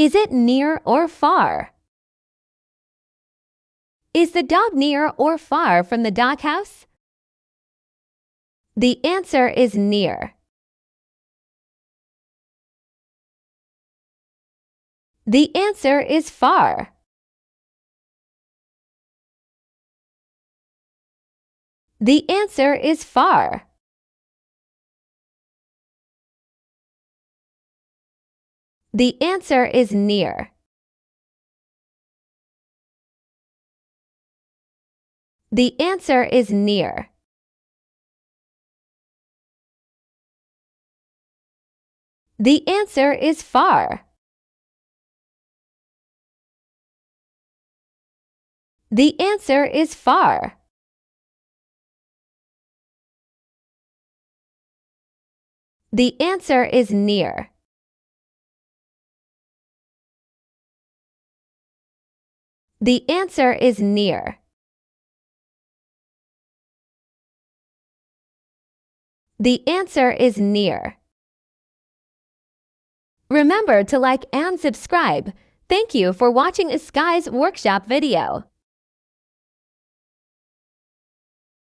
Is it near or far? Is the dog near or far from the doghouse? The answer is near. The answer is far. The answer is far. The answer is near. The answer is near. The answer is far. The answer is far. The answer is near. The answer is near. The answer is near. Remember to like and subscribe. Thank you for watching Skye's workshop video.